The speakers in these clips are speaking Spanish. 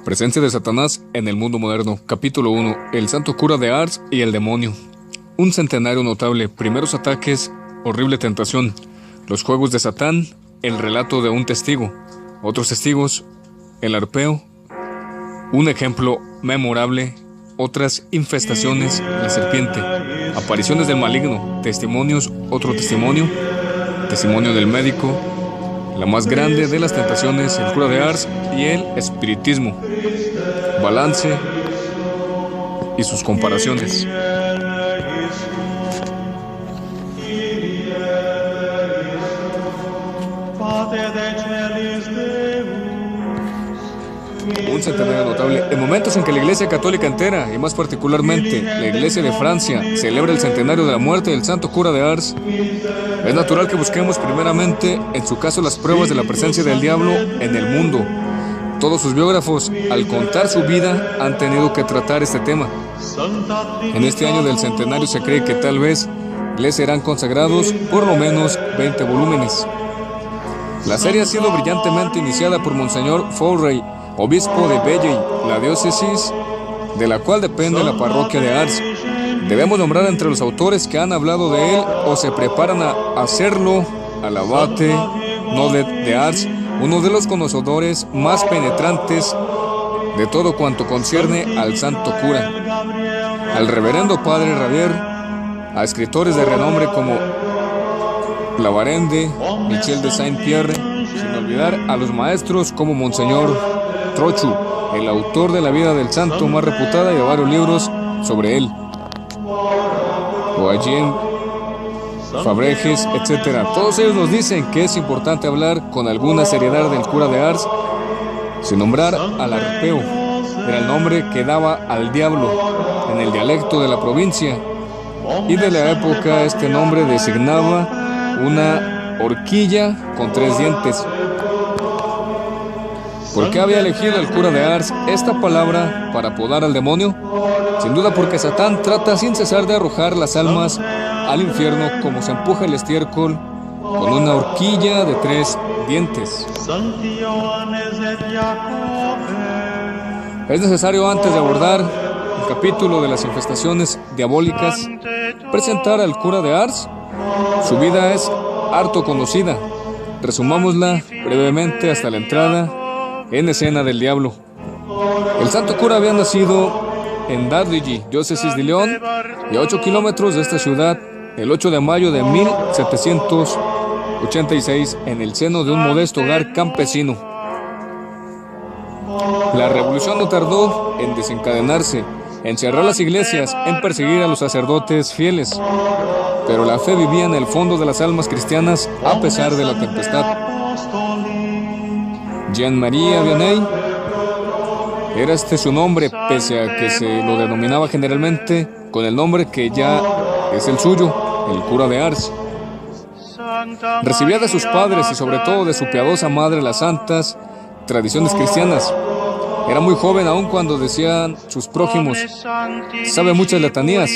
Presencia de Satanás en el mundo moderno. Capítulo 1. El santo cura de Ars y el demonio. Un centenario notable. Primeros ataques. Horrible tentación. Los juegos de Satán. El relato de un testigo. Otros testigos. El arpeo. Un ejemplo memorable. Otras infestaciones. La serpiente. Apariciones del maligno. Testimonios. Otro testimonio. Testimonio del médico. La más grande de las tentaciones, el cura de Ars y el espiritismo. Balance y sus comparaciones. Un centenario notable. En momentos en que la Iglesia Católica entera, y más particularmente la Iglesia de Francia, celebra el centenario de la muerte del santo cura de Ars, es natural que busquemos primeramente, en su caso, las pruebas de la presencia del diablo en el mundo. Todos sus biógrafos, al contar su vida, han tenido que tratar este tema. En este año del centenario se cree que tal vez le serán consagrados por lo menos 20 volúmenes. La serie ha sido brillantemente iniciada por Monseñor Fauré, obispo de Belley, la diócesis de la cual depende la parroquia de Ars. Debemos nombrar entre los autores que han hablado de él o se preparan a hacerlo al abate Nodet de Ars, uno de los conocedores más penetrantes de todo cuanto concierne al santo cura, al reverendo padre Ravier, a escritores de renombre como Lavarende, Michel de Saint-Pierre, sin olvidar a los maestros como Monseñor Trochu, el autor de la vida del santo más reputada y de varios libros sobre él, o a Jean Fabreges, etc. Todos ellos nos dicen que es importante hablar con alguna seriedad del cura de Ars, sin nombrar al arpeo. Era el nombre que daba al diablo en el dialecto de la provincia y de la época. Este nombre designaba una horquilla con 3 dientes. ¿Por qué había elegido el cura de Ars esta palabra para apodar al demonio? Sin duda porque Satán trata sin cesar de arrojar las almas al infierno como se empuja el estiércol con una horquilla de 3 dientes. Es necesario, antes de abordar el capítulo de las infestaciones diabólicas, presentar al cura de Ars. Su vida es harto conocida. Resumámosla brevemente hasta la entrada en escena del diablo. El santo cura había nacido en Dardilly, diócesis de León, y a 8 kilómetros de esta ciudad, el 8 de mayo de 1786, en el seno de un modesto hogar campesino. La revolución no tardó en desencadenarse, en cerrar las iglesias, en perseguir a los sacerdotes fieles, pero la fe vivía en el fondo de las almas cristianas a pesar de la tempestad. Jean-Marie Vianney era su nombre, pese a que se lo denominaba generalmente con el nombre que ya es el suyo, el cura de Ars. Recibía de sus padres y sobre todo de su piadosa madre las santas tradiciones cristianas. Era muy joven aun cuando decían sus prójimos: sabe muchas letanías,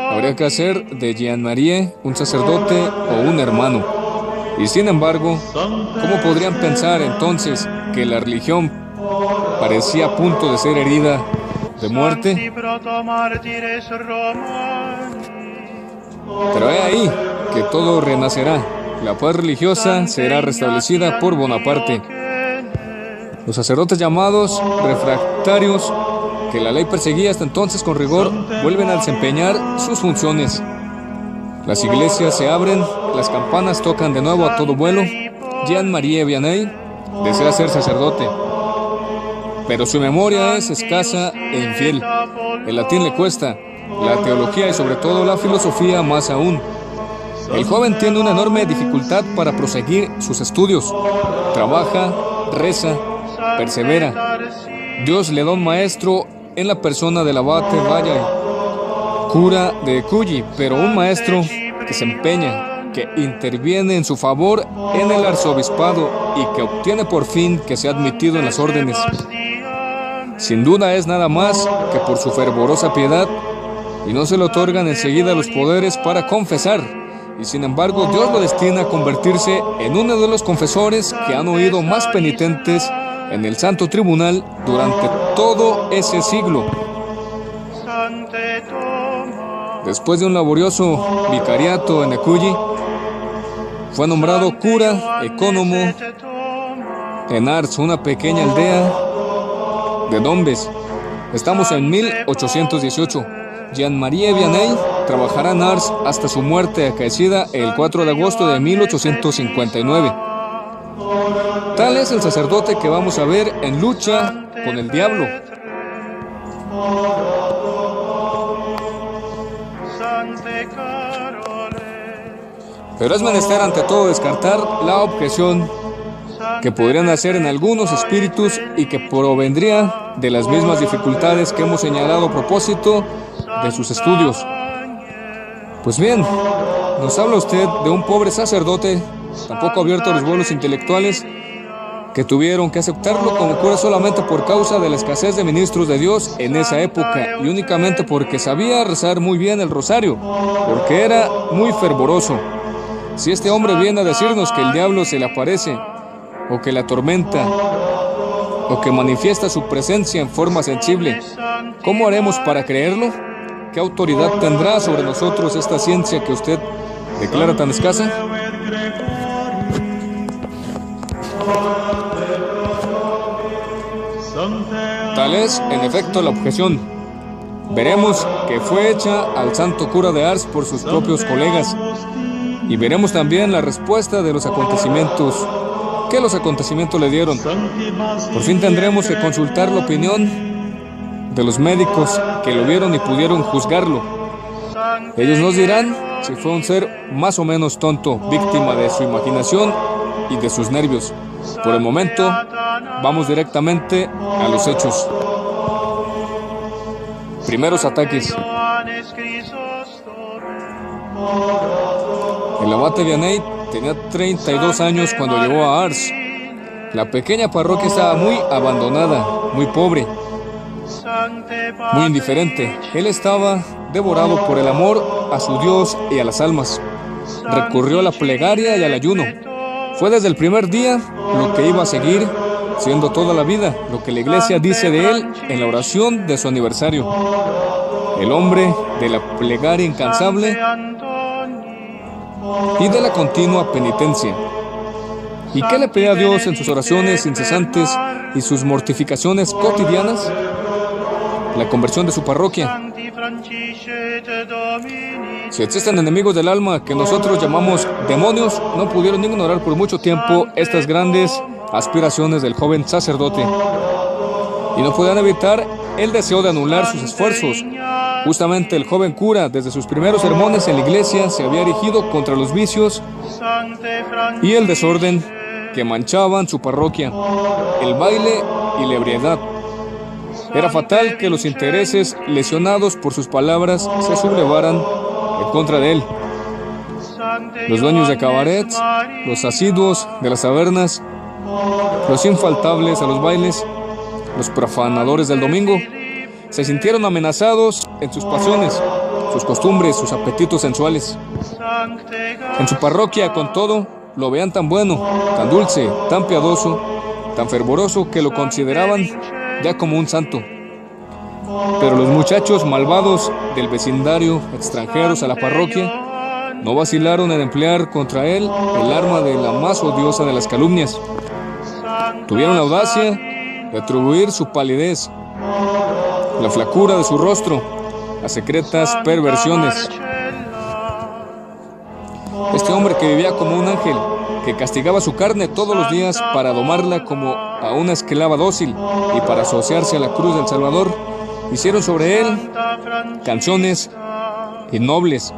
habría que hacer de Jean-Marie un sacerdote o un hermano. Y sin embargo, ¿cómo podrían pensar entonces que la religión parecía a punto de ser herida de muerte? Pero he ahí que todo renacerá. La paz religiosa será restablecida por Bonaparte. Los sacerdotes llamados refractarios, que la ley perseguía hasta entonces con rigor, vuelven a desempeñar sus funciones. Las iglesias se abren, las campanas tocan de nuevo a todo vuelo. Jean-Marie Vianney desea ser sacerdote, pero su memoria es escasa e infiel. El latín le cuesta, la teología y sobre todo la filosofía más aún. El joven tiene una enorme dificultad para proseguir sus estudios. Trabaja, reza, persevera. Dios le da un maestro en la persona del abate Valley, cura de Cully, pero un maestro que se empeña, que interviene en su favor en el arzobispado y que obtiene por fin que sea admitido en las órdenes. Sin duda es nada más que por su fervorosa piedad, y no se le otorgan enseguida los poderes para confesar, y sin embargo Dios lo destina a convertirse en uno de los confesores que han oído más penitentes en el Santo Tribunal durante todo ese siglo. Después de un laborioso vicariato en Ecuyi, fue nombrado cura ecónomo en Ars, una pequeña aldea de Dombes. Estamos en 1818. Jean-Marie Vianney trabajará en Ars hasta su muerte acaecida el 4 de agosto de 1859. Tal es el sacerdote que vamos a ver en lucha con el diablo. Pero es menester ante todo descartar la objeción que podrían hacer en algunos espíritus y que provendría de las mismas dificultades que hemos señalado a propósito de sus estudios. Pues bien, nos habla usted de un pobre sacerdote, tampoco abierto a los vuelos intelectuales, que tuvieron que aceptarlo como cura solamente por causa de la escasez de ministros de Dios en esa época y únicamente porque sabía rezar muy bien el rosario, porque era muy fervoroso. Si este hombre viene a decirnos que el diablo se le aparece, o que la atormenta, o que manifiesta su presencia en forma sensible, ¿cómo haremos para creerlo? ¿Qué autoridad tendrá sobre nosotros esta ciencia que usted declara tan escasa? Tal es, en efecto, la objeción. Veremos que fue hecha al santo cura de Ars por sus propios colegas, y veremos también la respuesta de los acontecimientos. ¿Qué los acontecimientos le dieron? Por fin tendremos que consultar la opinión de los médicos que lo vieron y pudieron juzgarlo. Ellos nos dirán si fue un ser más o menos tonto, víctima de su imaginación y de sus nervios. Por el momento, vamos directamente a los hechos. Primeros ataques. El abate Vianney tenía 32 años cuando llegó a Ars. La pequeña parroquia estaba muy abandonada, muy pobre, muy indiferente. Él estaba devorado por el amor a su Dios y a las almas. Recurrió a la plegaria y al ayuno. Fue desde el primer día lo que iba a seguir siendo toda la vida, lo que la iglesia dice de él en la oración de su aniversario. El hombre de la plegaria incansable y de la continua penitencia. ¿Y qué le pedía a Dios en sus oraciones incesantes y sus mortificaciones cotidianas? La conversión de su parroquia. Si existen enemigos del alma que nosotros llamamos demonios, no pudieron ignorar por mucho tiempo estas grandes aspiraciones del joven sacerdote, y no podían evitar el deseo de anular sus esfuerzos. Justamente el joven cura, desde sus primeros sermones en la iglesia, se había erigido contra los vicios y el desorden que manchaban su parroquia, el baile y la ebriedad. Era fatal que los intereses lesionados por sus palabras se sublevaran en contra de él. Los dueños de cabarets, los asiduos de las tabernas, los infaltables a los bailes, los profanadores del domingo, se sintieron amenazados en sus pasiones, sus costumbres, sus apetitos sensuales. En su parroquia, con todo, lo veían tan bueno, tan dulce, tan piadoso, tan fervoroso que lo consideraban ya como un santo. Pero los muchachos malvados del vecindario, extranjeros a la parroquia, no vacilaron en emplear contra él el arma de la más odiosa de las calumnias. Tuvieron la audacia de atribuir su palidez, la flacura de su rostro, a secretas perversiones. Este hombre que vivía como un ángel, que castigaba su carne todos los días para domarla como a una esclava dócil y para asociarse a la cruz del Salvador, hicieron sobre él canciones innobles,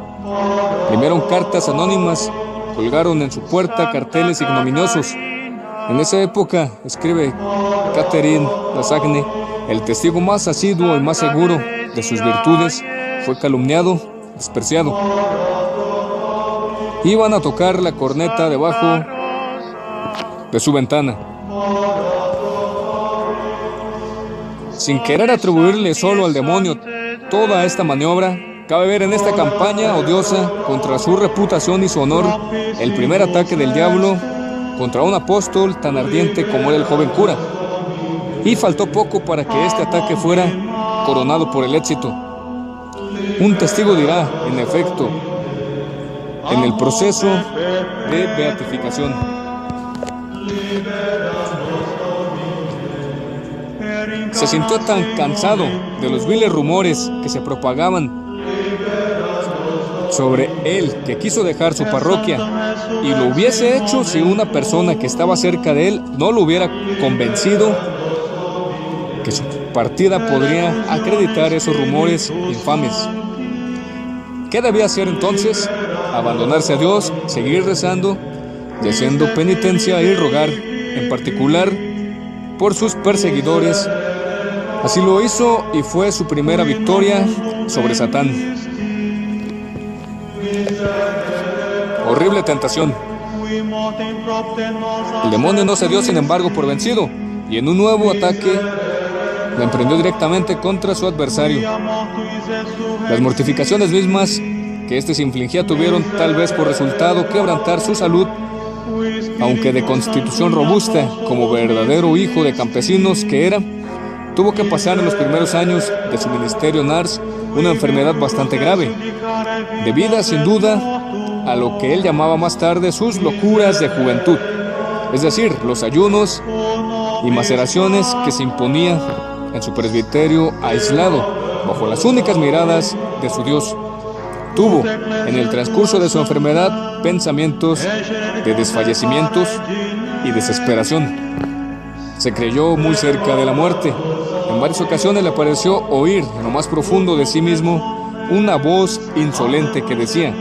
imprimieron cartas anónimas, colgaron en su puerta carteles ignominiosos. En esa época, escribe Catherine Lassagne, el testigo más asiduo y más seguro de sus virtudes fue calumniado, despreciado. Iban a tocar la corneta debajo de su ventana. Sin querer atribuirle solo al demonio toda esta maniobra, cabe ver en esta campaña odiosa contra su reputación y su honor el primer ataque del diablo contra un apóstol tan ardiente como era el joven cura. Y faltó poco para que este ataque fuera coronado por el éxito. Un testigo dirá, en efecto, en el proceso de beatificación. Se sintió tan cansado de los viles rumores que se propagaban sobre él, que quiso dejar su parroquia, y lo hubiese hecho si una persona que estaba cerca de él no lo hubiera convencido que su partida podría acreditar esos rumores infames. ¿Qué debía hacer entonces? Abandonarse a Dios, seguir rezando y haciendo penitencia y rogar, en particular por sus perseguidores. Así lo hizo y fue su primera victoria sobre Satán. Horrible tentación. El demonio no se dio, sin embargo, por vencido, y en un nuevo ataque la emprendió directamente contra su adversario. Las mortificaciones mismas que éste se infligía tuvieron tal vez por resultado quebrantar su salud, aunque de constitución robusta, como verdadero hijo de campesinos que era, tuvo que pasar en los primeros años de su ministerio en Ars una enfermedad bastante grave, debida sin duda a lo que él llamaba más tarde sus locuras de juventud, es decir, los ayunos y maceraciones que se imponía en su presbiterio aislado, bajo las únicas miradas de su Dios. Tuvo, en el transcurso de su enfermedad, pensamientos de desfallecimientos y desesperación. Se creyó muy cerca de la muerte. En varias ocasiones le pareció oír, en lo más profundo de sí mismo, una voz insolente que decía: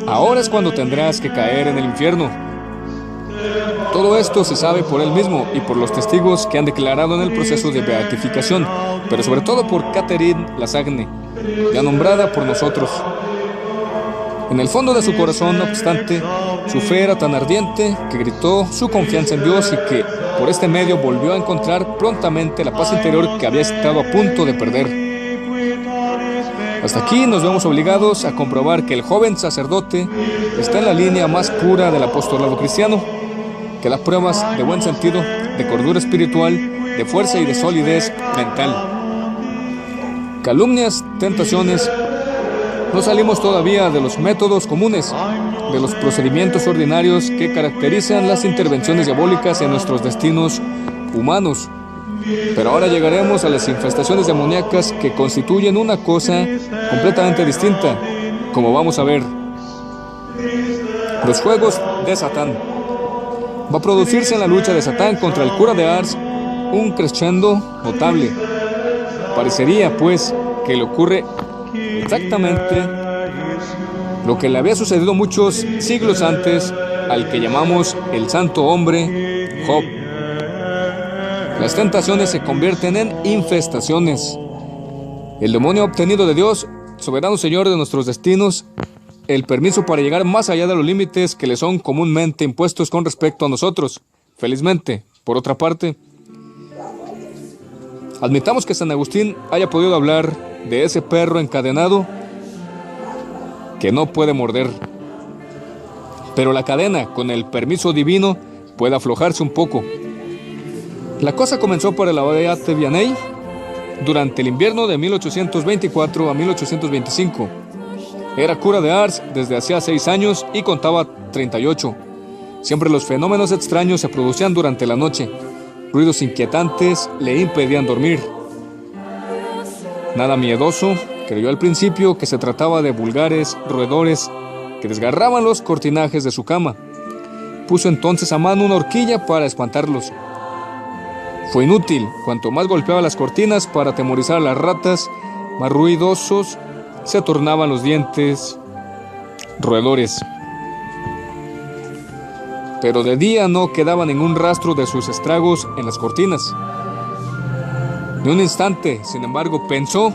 ahora es cuando tendrás que caer en el infierno. Todo esto se sabe por él mismo y por los testigos que han declarado en el proceso de beatificación, pero sobre todo por Catherine Lassagne, ya nombrada por nosotros. En el fondo de su corazón, no obstante, su fe era tan ardiente que gritó su confianza en Dios y que, por este medio, volvió a encontrar prontamente la paz interior que había estado a punto de perder. Hasta aquí nos vemos obligados a comprobar que el joven sacerdote está en la línea más pura del apostolado cristiano, que da pruebas de buen sentido, de cordura espiritual, de fuerza y de solidez mental. Calumnias, tentaciones. No salimos todavía de los métodos comunes, de los procedimientos ordinarios que caracterizan las intervenciones diabólicas en nuestros destinos humanos. Pero ahora llegaremos a las infestaciones demoníacas, que constituyen una cosa completamente distinta, como vamos a ver. Los juegos de Satán. Va a producirse en la lucha de Satán contra el cura de Ars un crescendo notable. Parecería, pues, que le ocurre exactamente lo que le había sucedido muchos siglos antes al que llamamos el santo hombre Job. Las tentaciones se convierten en infestaciones. El demonio ha obtenido de Dios, soberano Señor de nuestros destinos, el permiso para llegar más allá de los límites que le son comúnmente impuestos con respecto a nosotros. Felizmente, por otra parte, admitamos que San Agustín haya podido hablar de ese perro encadenado que no puede morder. Pero la cadena, con el permiso divino, puede aflojarse un poco. La cosa comenzó para el abate Vianney durante el invierno de 1824 a 1825. Era cura de Ars desde hacía 6 años y contaba 38. Siempre los fenómenos extraños se producían durante la noche. Ruidos inquietantes le impedían dormir. Nada miedoso, creyó al principio que se trataba de vulgares roedores que desgarraban los cortinajes de su cama. Puso entonces a mano una horquilla para espantarlos. Fue inútil. Cuanto más golpeaba las cortinas para atemorizar a las ratas, más ruidosos se tornaban los dientes roedores. Pero de día no quedaba ningún rastro de sus estragos en las cortinas. Ni un instante, sin embargo, pensó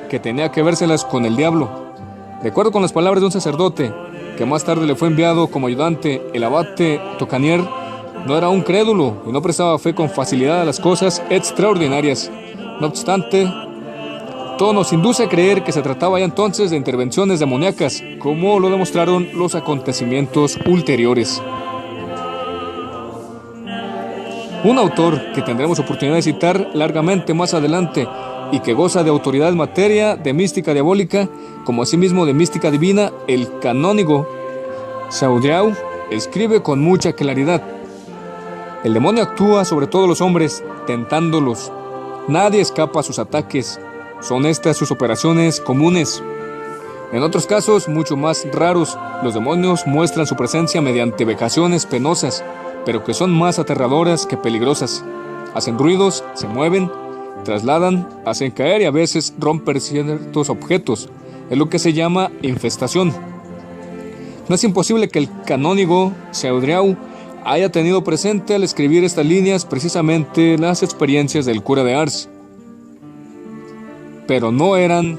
que tenía que vérselas con el diablo. De acuerdo con las palabras de un sacerdote, que más tarde le fue enviado como ayudante, el abate Tocanier no era un crédulo y no prestaba fe con facilidad a las cosas extraordinarias. No obstante, todo nos induce a creer que se trataba ya entonces de intervenciones demoníacas, como lo demostraron los acontecimientos ulteriores. Un autor que tendremos oportunidad de citar largamente más adelante y que goza de autoridad en materia de mística diabólica, como asimismo de mística divina, el canónigo Saudrau escribe con mucha claridad: el demonio actúa sobre todos los hombres, tentándolos. Nadie escapa a sus ataques. Son estas sus operaciones comunes. En otros casos, mucho más raros, los demonios muestran su presencia mediante vejaciones penosas, pero que son más aterradoras que peligrosas. Hacen ruidos, se mueven, trasladan, hacen caer y a veces romper ciertos objetos. Es lo que se llama infestación. No es imposible que el canónigo Saudrau haya tenido presente al escribir estas líneas precisamente las experiencias del cura de Ars. Pero no eran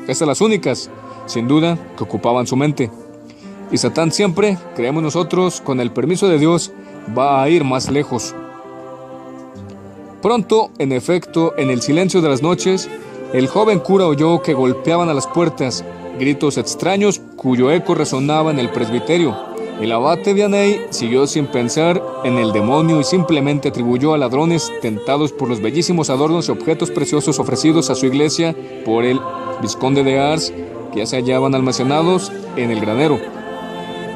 estas las únicas, sin duda, que ocupaban su mente. Y Satán siempre, creemos nosotros, con el permiso de Dios, va a ir más lejos. Pronto, en efecto, en el silencio de las noches, el joven cura oyó que golpeaban a las puertas, gritos extraños cuyo eco resonaba en el presbiterio. El abate Vianney siguió sin pensar en el demonio y simplemente atribuyó a ladrones tentados por los bellísimos adornos y objetos preciosos ofrecidos a su iglesia por el vizconde de Ars, que ya se hallaban almacenados en el granero.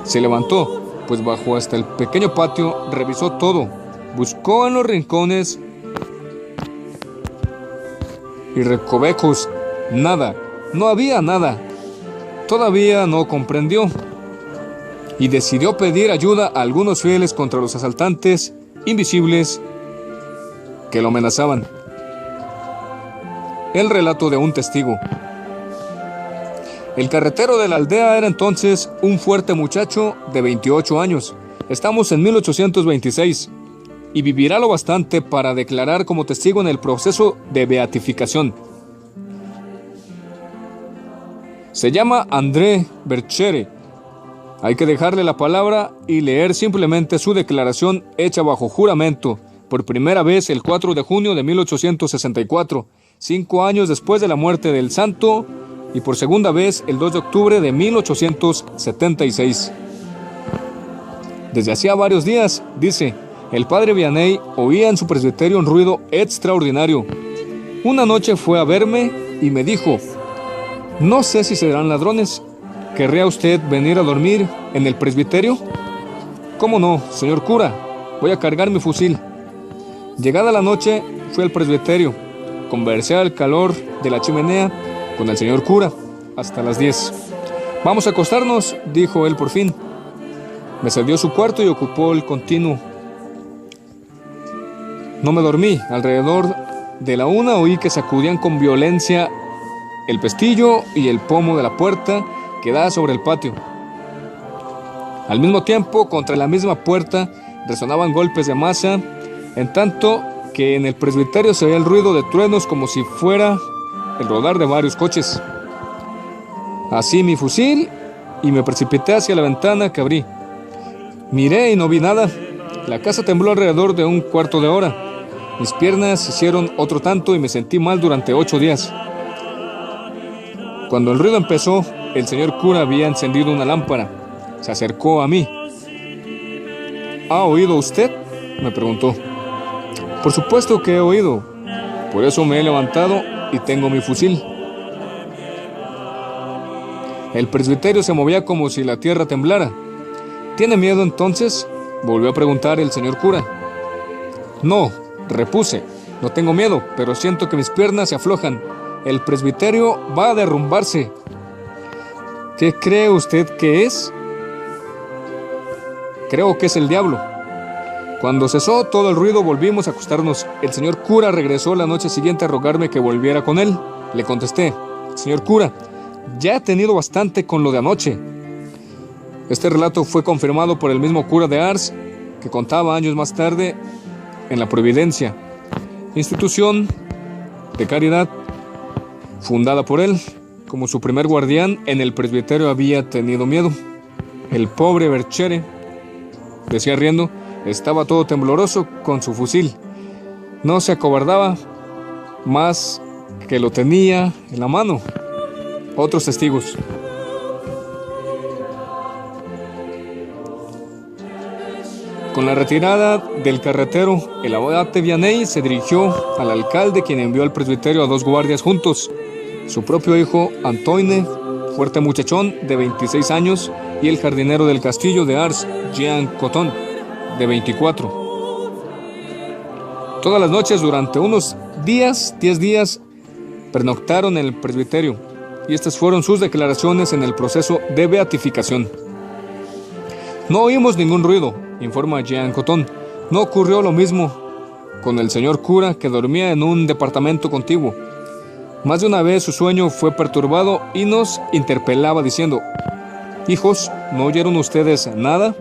Se levantó, pues bajó hasta el pequeño patio, revisó todo, buscó en los rincones y recovecos. Nada, no había nada. Todavía no comprendió y decidió pedir ayuda a algunos fieles contra los asaltantes invisibles que lo amenazaban. El relato de un testigo. El carretero de la aldea era entonces un fuerte muchacho de 28 años. Estamos en 1826 y vivirá lo bastante para declarar como testigo en el proceso de beatificación. Se llama André Berchere. Hay que dejarle la palabra y leer simplemente su declaración hecha bajo juramento, por primera vez el 4 de junio de 1864, 5 años después de la muerte del santo, y por segunda vez el 2 de octubre de 1876. Desde hacía varios días, dice, el padre Vianney oía en su presbiterio un ruido extraordinario. Una noche fue a verme y me dijo: no sé si serán ladrones. ¿Querría usted venir a dormir en el presbiterio? ¿Cómo no, señor cura? Voy a cargar mi fusil. Llegada la noche, fui al presbiterio. Conversé al calor de la chimenea con el señor cura hasta las 10. Vamos a acostarnos, dijo él por fin. Me cedió su cuarto y ocupó el continuo. No me dormí. Alrededor de la 1 oí que sacudían con violencia el pestillo y el pomo de la puerta que da sobre el patio. Al mismo tiempo, contra la misma puerta resonaban golpes de masa, en tanto que en el presbiterio se oía el ruido de truenos como si fuera el rodar de varios coches. Así mi fusil y me precipité hacia la ventana que abrí. Miré y no vi nada. La casa tembló alrededor de un cuarto de hora. Mis piernas hicieron otro tanto y me sentí mal durante 8 días. Cuando el ruido empezó, el señor cura había encendido una lámpara. Se acercó a mí. ¿Ha oído usted?, me preguntó. Por supuesto que he oído. Por eso me he levantado y tengo mi fusil. El presbiterio se movía como si la tierra temblara. ¿Tiene miedo entonces?, volvió a preguntar el señor cura. No, repuse. No tengo miedo, pero siento que mis piernas se aflojan. El presbiterio va a derrumbarse. ¿Qué cree usted que es? Creo que es el diablo. Cuando cesó todo el ruido, volvimos a acostarnos. El señor cura regresó la noche siguiente a rogarme que volviera con él. Le contesté: señor cura, ya he tenido bastante con lo de anoche. Este relato fue confirmado por el mismo cura de Ars, que contaba años más tarde en la Providencia, institución de caridad fundada por él. Como su primer guardián, en el presbiterio había tenido miedo. El pobre Berchere, decía riendo, estaba todo tembloroso con su fusil. No se acobardaba más que lo tenía en la mano. Otros testigos. Con la retirada del carretero, el abate Vianney se dirigió al alcalde, quien envió al presbiterio a 2 guardias juntos, su propio hijo Antoine, fuerte muchachón de 26 años, y el jardinero del castillo de Ars, Jean Cotton, de 24. Todas las noches durante unos 10 días, pernoctaron en el presbiterio, y estas fueron sus declaraciones en el proceso de beatificación. No oímos ningún ruido, informa Jean Cotton. No ocurrió lo mismo con el señor cura, que dormía en un departamento contiguo. Más de una vez su sueño fue perturbado y nos interpelaba diciendo: «Hijos, ¿no oyeron ustedes nada?».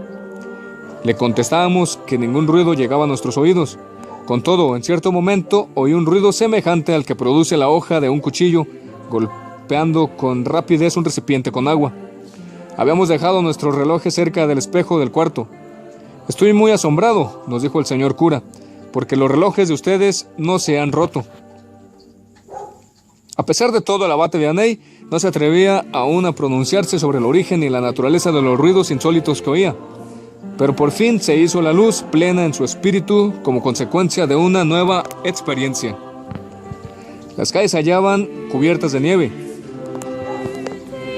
Le contestábamos que ningún ruido llegaba a nuestros oídos. Con todo, en cierto momento oí un ruido semejante al que produce la hoja de un cuchillo golpeando con rapidez un recipiente con agua. Habíamos dejado nuestros relojes cerca del espejo del cuarto. «Estoy muy asombrado», nos dijo el señor cura, «porque los relojes de ustedes no se han roto». A pesar de todo, el abate Vianney no se atrevía aún a pronunciarse sobre el origen y la naturaleza de los ruidos insólitos que oía. Pero por fin se hizo la luz plena en su espíritu como consecuencia de una nueva experiencia. Las calles se hallaban cubiertas de nieve.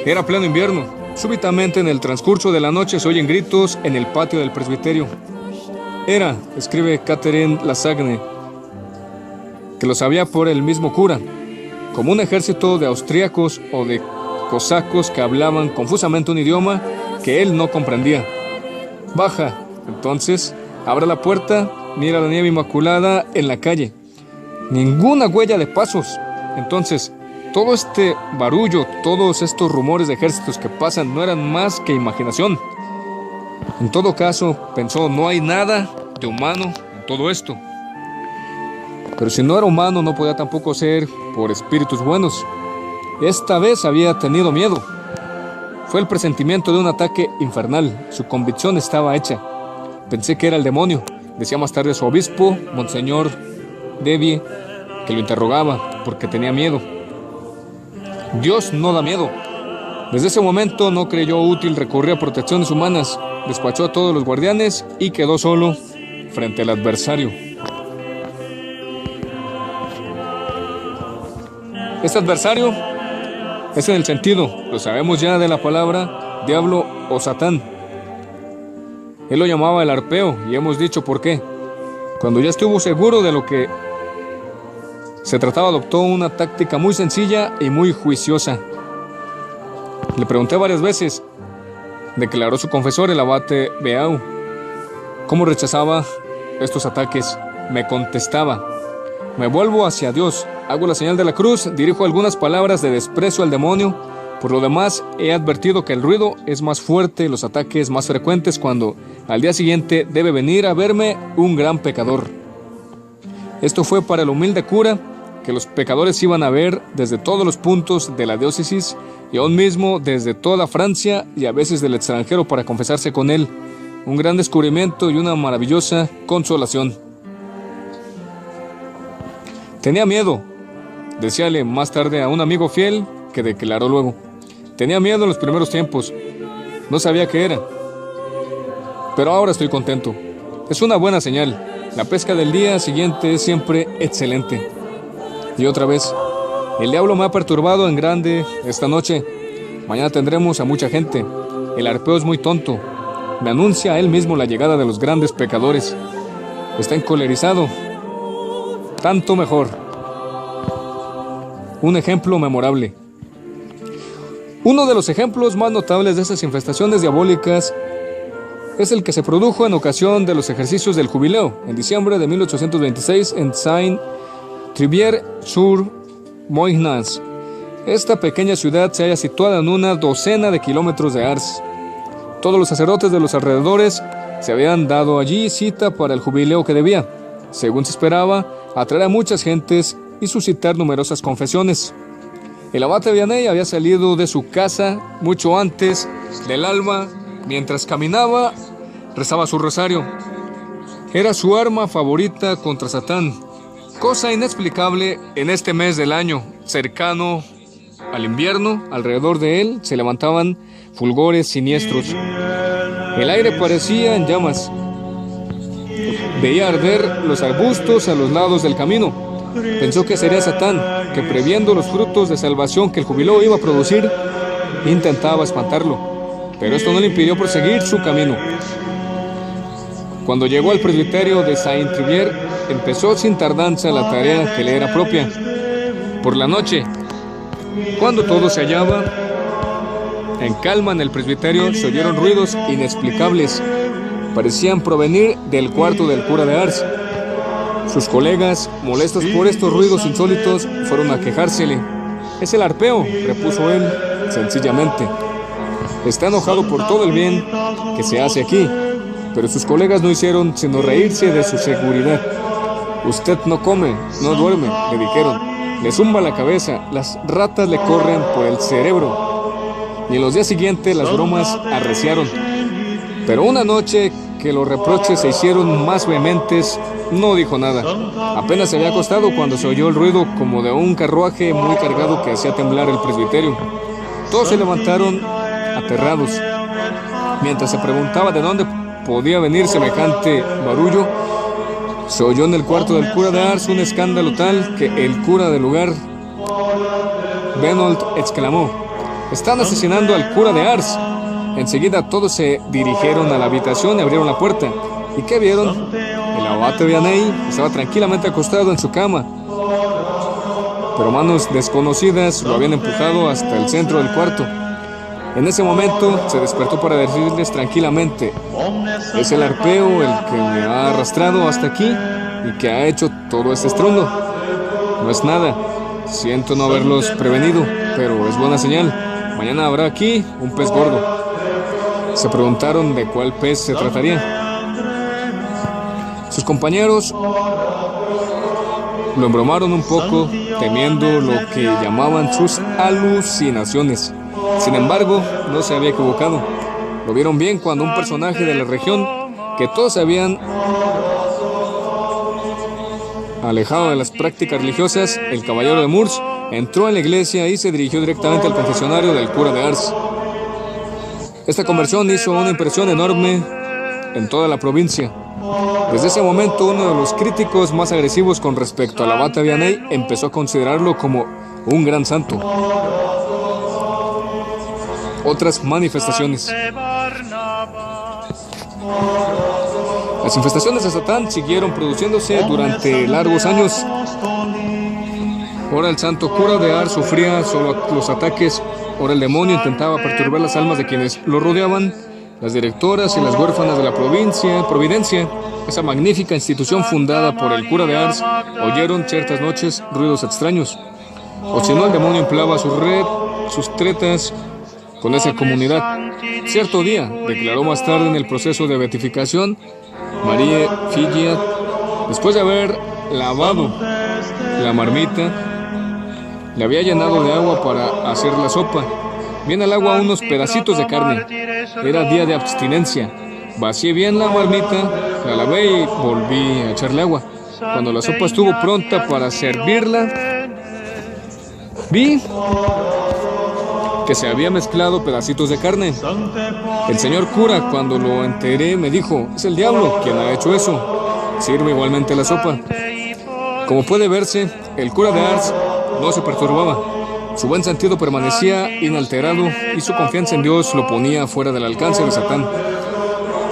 Era pleno invierno. Súbitamente, en el transcurso de la noche, se oyen gritos en el patio del presbiterio. Era, escribe Catherine Lasagne, que lo sabía por el mismo cura, como un ejército de austríacos o de cosacos que hablaban confusamente un idioma que él no comprendía. «Baja», entonces, abre la puerta, mira la nieve inmaculada en la calle. Ninguna huella de pasos. Entonces, todo este barullo, todos estos rumores de ejércitos que pasan no eran más que imaginación. En todo caso, pensó, no hay nada de humano en todo esto. Pero si no era humano, no podía tampoco ser por espíritus buenos. Esta vez había tenido miedo. Fue el presentimiento de un ataque infernal. Su convicción estaba hecha. Pensé que era el demonio, decía más tarde su obispo, Monseñor Devie, que lo interrogaba porque tenía miedo. Dios no da miedo. Desde ese momento no creyó útil recurrir a protecciones humanas. Despachó a todos los guardianes y quedó solo frente al adversario. Este adversario es en el sentido, lo sabemos ya, de la palabra diablo o Satán. Él lo llamaba el arpeo y hemos dicho por qué. Cuando ya estuvo seguro de lo que se trataba, adoptó una táctica muy sencilla y muy juiciosa. Le pregunté varias veces, declaró su confesor, el abate Beau, cómo rechazaba estos ataques. Me contestaba: «Me vuelvo hacia Dios, hago la señal de la cruz, dirijo algunas palabras de desprecio al demonio. Por lo demás, he advertido que el ruido es más fuerte, los ataques más frecuentes cuando al día siguiente debe venir a verme un gran pecador». Esto fue para el humilde cura, que los pecadores iban a ver desde todos los puntos de la diócesis y aún mismo desde toda Francia y a veces del extranjero para confesarse con él. Un gran descubrimiento y una maravillosa consolación. Tenía miedo, decíale más tarde a un amigo fiel que declaró luego. Tenía miedo en los primeros tiempos, no sabía qué era, pero ahora estoy contento. Es una buena señal. La pesca del día siguiente es siempre excelente. Y otra vez, el diablo me ha perturbado en grande esta noche. Mañana tendremos a mucha gente. El arpeo es muy tonto. Me anuncia a él mismo la llegada de los grandes pecadores. Está encolerizado. Tanto mejor. Un ejemplo memorable. Uno de los ejemplos más notables de esas infestaciones diabólicas es el que se produjo en ocasión de los ejercicios del jubileo, en diciembre de 1826 en Saint-Trivier-sur-Moignans. Esta pequeña ciudad se halla situada en una docena de kilómetros de Ars. Todos los sacerdotes de los alrededores se habían dado allí cita para el jubileo que debía, según se esperaba, atraer a muchas gentes y suscitar numerosas confesiones. El abate Vianney había salido de su casa mucho antes del alba. Mientras caminaba, rezaba su rosario. Era su arma favorita contra Satán. Cosa inexplicable en este mes del año, cercano al invierno. Alrededor de él se levantaban fulgores siniestros. El aire parecía en llamas. veía arder los arbustos a los lados del camino. Pensó que sería Satán, que previendo los frutos de salvación que el jubileo iba a producir, intentaba espantarlo, pero esto no le impidió proseguir su camino. Cuando llegó al presbiterio de Saint-Trivier, empezó sin tardanza la tarea que le era propia. Por la noche, cuando todo se hallaba en calma en el presbiterio, se oyeron ruidos inexplicables. Parecían provenir del cuarto del cura de Ars. Sus colegas, molestos por estos ruidos insólitos, fueron a quejársele. «Es el arpeo», repuso él, sencillamente. «Está enojado por todo el bien que se hace aquí». Pero sus colegas no hicieron sino reírse de su seguridad. «Usted no come, no duerme», le dijeron. «Le zumba la cabeza, las ratas le corren por el cerebro». Y en los días siguientes las bromas arreciaron. Pero una noche que los reproches se hicieron más vehementes, no dijo nada. Apenas se había acostado cuando se oyó el ruido como de un carruaje muy cargado que hacía temblar el presbiterio. Todos se levantaron aterrados. Mientras se preguntaba de dónde podía venir semejante barullo, se oyó en el cuarto del cura de Ars un escándalo tal que el cura del lugar, Benold, exclamó: «Están asesinando al cura de Ars». Enseguida todos se dirigieron a la habitación y abrieron la puerta. ¿Y qué vieron? El abate Vianney estaba tranquilamente acostado en su cama, pero manos desconocidas lo habían empujado hasta el centro del cuarto. En ese momento se despertó para decirles tranquilamente: «Es el arpeo el que me ha arrastrado hasta aquí y que ha hecho todo este estruendo. No es nada, siento no haberlos prevenido, pero es buena señal. Mañana habrá aquí un pez gordo». Se preguntaron de cuál pez se trataría. Sus compañeros lo embromaron un poco, temiendo lo que llamaban sus alucinaciones. Sin embargo, no se había equivocado. Lo vieron bien cuando un personaje de la región, que todos se habían alejado de las prácticas religiosas, el caballero de Mours, entró en la iglesia y se dirigió directamente al confesionario del cura de Ars. Esta conversión hizo una impresión enorme en toda la provincia. Desde ese momento, uno de los críticos más agresivos con respecto al abate Vianney empezó a considerarlo como un gran santo. Otras manifestaciones. Las infestaciones de Satán siguieron produciéndose durante largos años. Ahora el santo cura de Ars sufría solo los ataques. Ahora el demonio intentaba perturbar las almas de quienes lo rodeaban. Las directoras y las huérfanas de la Providencia, esa magnífica institución fundada por el cura de Ars, oyeron ciertas noches ruidos extraños. O si no, el demonio empleaba sus tretas con esa comunidad. Cierto día, declaró más tarde en el proceso de beatificación Marie Figiat, después de haber lavado la marmita, le había llenado de agua para hacer la sopa. Bien al agua unos pedacitos de carne. Era día de abstinencia. Vacié bien la marmita, la lavé y volví a echarle agua. Cuando la sopa estuvo pronta para servirla, vi que se había mezclado pedacitos de carne. El señor cura, cuando lo enteré, me dijo: «Es el diablo quien ha hecho eso. Sirve igualmente la sopa». Como puede verse, el cura de Ars no se perturbaba. Su buen sentido permanecía inalterado y su confianza en Dios lo ponía fuera del alcance de Satán.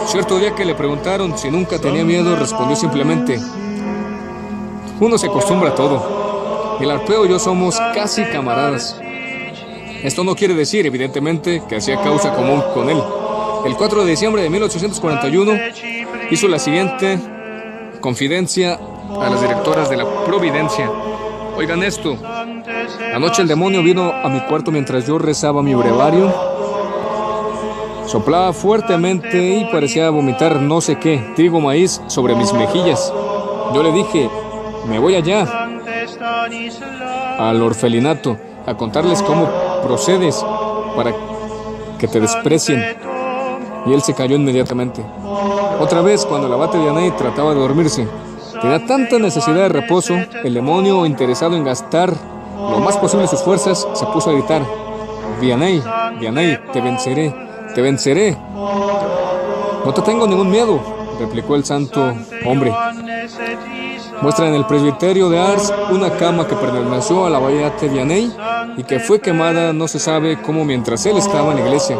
Cierto día que le preguntaron si nunca tenía miedo, respondió simplemente: «Uno se acostumbra a todo. El arpeo y yo somos casi camaradas». Esto no quiere decir, evidentemente, que hacía causa común con él. El 4 de diciembre de 1841 hizo la siguiente confidencia a las directoras de la Providencia: «Oigan esto. Anoche el demonio vino a mi cuarto mientras yo rezaba mi brevario. Soplaba fuertemente y parecía vomitar no sé qué, trigo maíz, sobre mis mejillas. Yo le dije: me voy allá al orfelinato a contarles cómo procedes para que te desprecien». Y él se cayó inmediatamente. Otra vez, cuando el abate Vianney trataba de dormirse, tenía tanta necesidad de reposo, el demonio, interesado en gastar lo más posible sus fuerzas, se puso a gritar: «Vianney, Vianney, te venceré, te venceré. No te tengo ningún miedo. replicó el santo hombre. Muestra en el presbiterio de Ars una cama que perteneció al abate Vianney y que fue quemada no se sabe cómo mientras él estaba en la iglesia.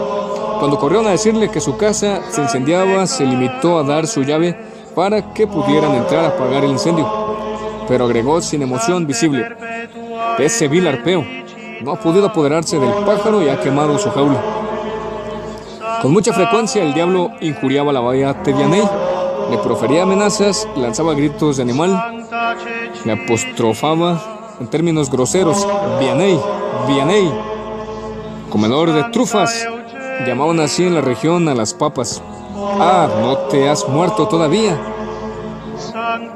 Cuando corrieron a decirle que su casa se incendiaba, se limitó a dar su llave para que pudieran entrar a apagar el incendio. Pero agregó sin emoción visible: ese vil arpeo no ha podido apoderarse del pájaro y ha quemado su jaula. Con mucha frecuencia el diablo injuriaba al abate Vianney, le profería amenazas, lanzaba gritos de animal, le apostrofaba en términos groseros: Vianney, Vianney, comedor de trufas. Llamaban así en la región a las papas. Ah, no te has muerto todavía,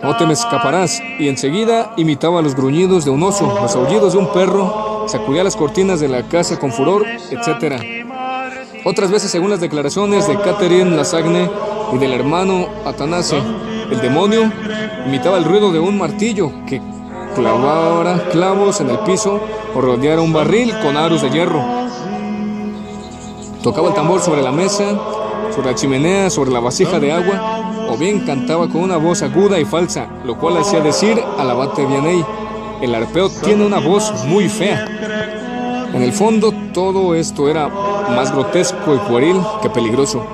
no te me escaparás. Y enseguida imitaba los gruñidos de un oso, los aullidos de un perro, sacudía las cortinas de la casa con furor, etc. Otras veces, según las declaraciones de Catherine Lasagne y del hermano Atanase, el demonio imitaba el ruido de un martillo que clavara clavos en el piso o rodeara un barril con aros de hierro. Tocaba el tambor sobre la mesa, sobre la chimenea, sobre la vasija de agua, o bien cantaba con una voz aguda y falsa, lo cual hacía decir al abate Vianney: el arpeo tiene una voz muy fea. En el fondo, todo esto era más grotesco y pueril que peligroso.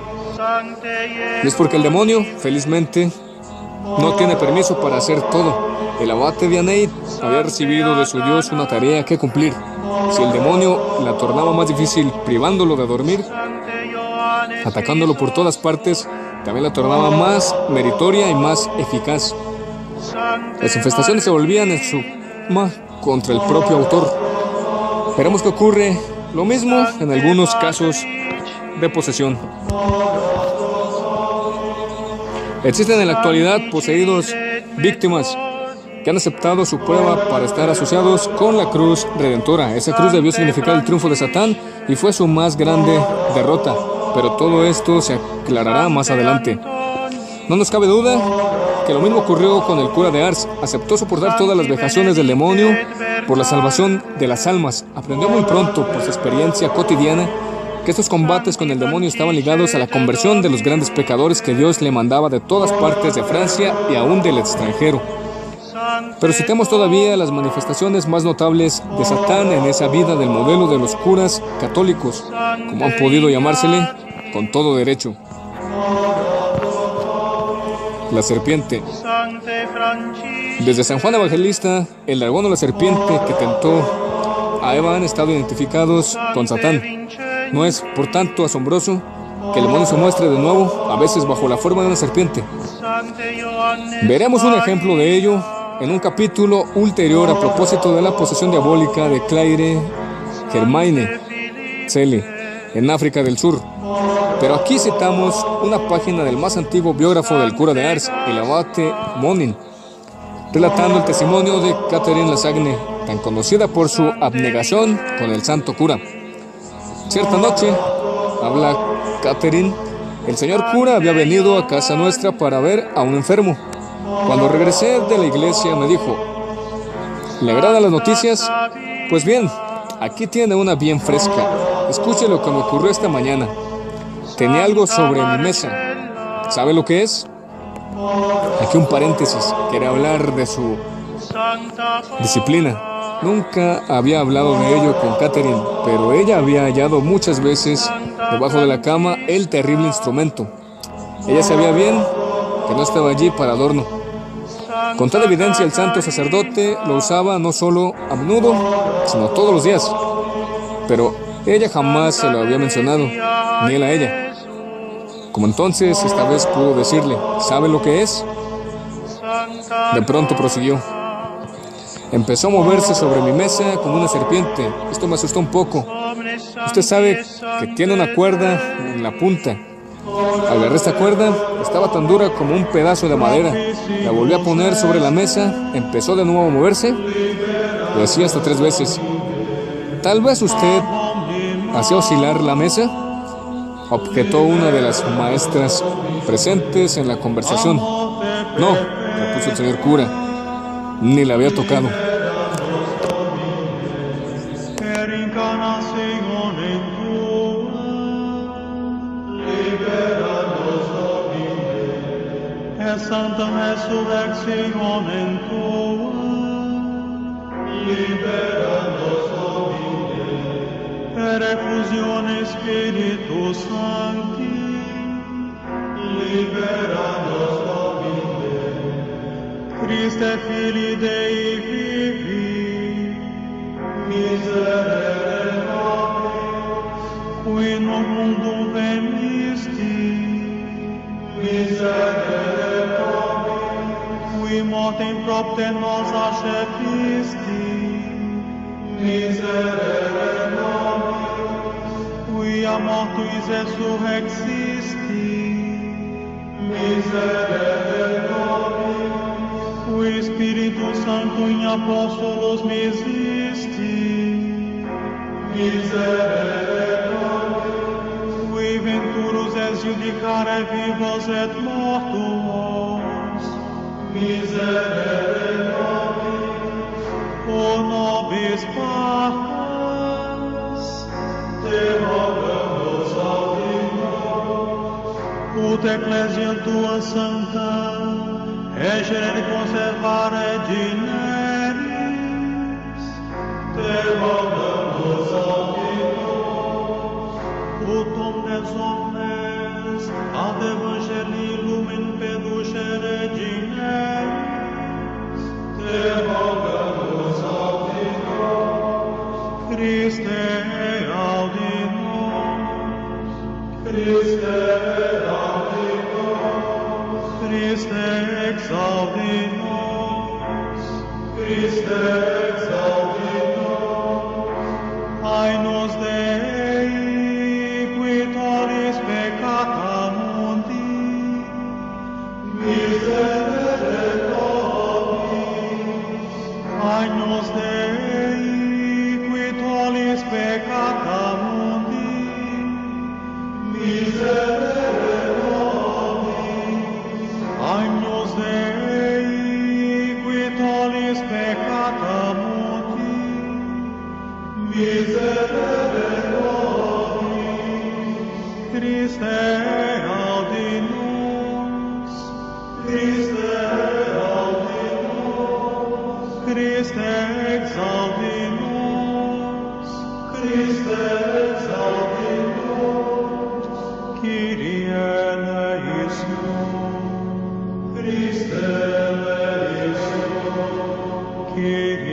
Y es porque el demonio, felizmente, no tiene permiso para hacer todo. El abate Vianney había recibido de su Dios una tarea que cumplir. Si el demonio la tornaba más difícil privándolo de dormir, atacándolo por todas partes, también la tornaba más meritoria y más eficaz. Las infestaciones se volvían en suma contra el propio autor. Veremos que ocurre lo mismo en algunos casos de posesión. Existen en la actualidad poseídos víctimas que han aceptado su prueba para estar asociados con la cruz redentora. Esa cruz debió significar el triunfo de Satán y fue su más grande derrota, pero todo esto se aclarará más adelante. No nos cabe duda que lo mismo ocurrió con el cura de Ars. Aceptó soportar todas las vejaciones del demonio por la salvación de las almas. Aprendió muy pronto, por su experiencia cotidiana, que estos combates con el demonio estaban ligados a la conversión de los grandes pecadores que Dios le mandaba de todas partes de Francia y aún del extranjero. Pero citemos todavía las manifestaciones más notables de Satán en esa vida del modelo de los curas católicos, como han podido llamársele con todo derecho. La serpiente. Desde San Juan Evangelista, el dragón o la serpiente que tentó a Eva han estado identificados con Satán. No es, por tanto, asombroso que el demonio se muestre de nuevo, a veces bajo la forma de una serpiente. Veremos un ejemplo de ello en un capítulo ulterior a propósito de la posesión diabólica de Claire Germaine Cele en África del Sur. Pero aquí citamos una página del más antiguo biógrafo del cura de Ars, el abate Monin, relatando el testimonio de Catherine Lasagne, tan conocida por su abnegación con el santo cura. Cierta noche, habla Catherine, el señor cura había venido a casa nuestra para ver a un enfermo. Cuando regresé de la iglesia me dijo: ¿le agradan las noticias? Pues bien, aquí tiene una bien fresca. Escuche lo que me ocurrió esta mañana. Tenía algo sobre mi mesa. ¿Sabe lo que es? Aquí un paréntesis. Quería hablar de su disciplina. Nunca había hablado de ello con Catherine, pero ella había hallado muchas veces debajo de la cama el terrible instrumento. Ella sabía bien que no estaba allí para adorno. Con tal evidencia, el santo sacerdote lo usaba no solo a menudo, sino todos los días. Pero ella jamás se lo había mencionado, ni él a ella. Como entonces, esta vez pudo decirle: ¿sabe lo que es? De pronto prosiguió: empezó a moverse sobre mi mesa como una serpiente. Esto me asustó un poco. Usted sabe que tiene una cuerda en la punta. Agarré esta cuerda, estaba tan dura como un pedazo de madera. La volví a poner sobre la mesa, empezó de nuevo a moverse. Lo hacía hasta 3 veces. Tal vez usted hacía oscilar la mesa, objetó una de las maestras presentes en la conversación. No, repuso el señor cura, ni la había tocado. per sanctam resurrectionem Tuam, libera nos Domine, per effusione Spiritus Sancti, libera nos Domine, Christe Filii Dei vivi, miserere nobis, qui in mundo venisti, miserere nobis, qui mortem propter nos accepisti, miserere nobis, qui a mortuis resurrexisti, miserere nobis, qui Spiritus Sancto in Apostolos misisti, miserere nobis, qui venturus es judicare vivos et mortuos, miserere nobis, o nobis pacas, te rogamos audinos, ut ecclesiam tua sancta, egere conservare dineris, te rogamos audinos, ut omnes omnes ad evangelii lumen peducere dineris, te rogamos audinos, Christe audi nos, Christe audinos, Christe exaudi nos, Christe exaudinos, Aenos Dei, qui tollis peccata mundi, miserere nobis, Aenos Dei, qui tollis peccata mundi, miserere nobis, Agnus Dei, qui tollis peccata mundi, miserere nobis, Christe audi nos, Christe audinos, Christe exaudi nos, Christe exaudinos, Kyrie eleison, Christe eleison, Kyrie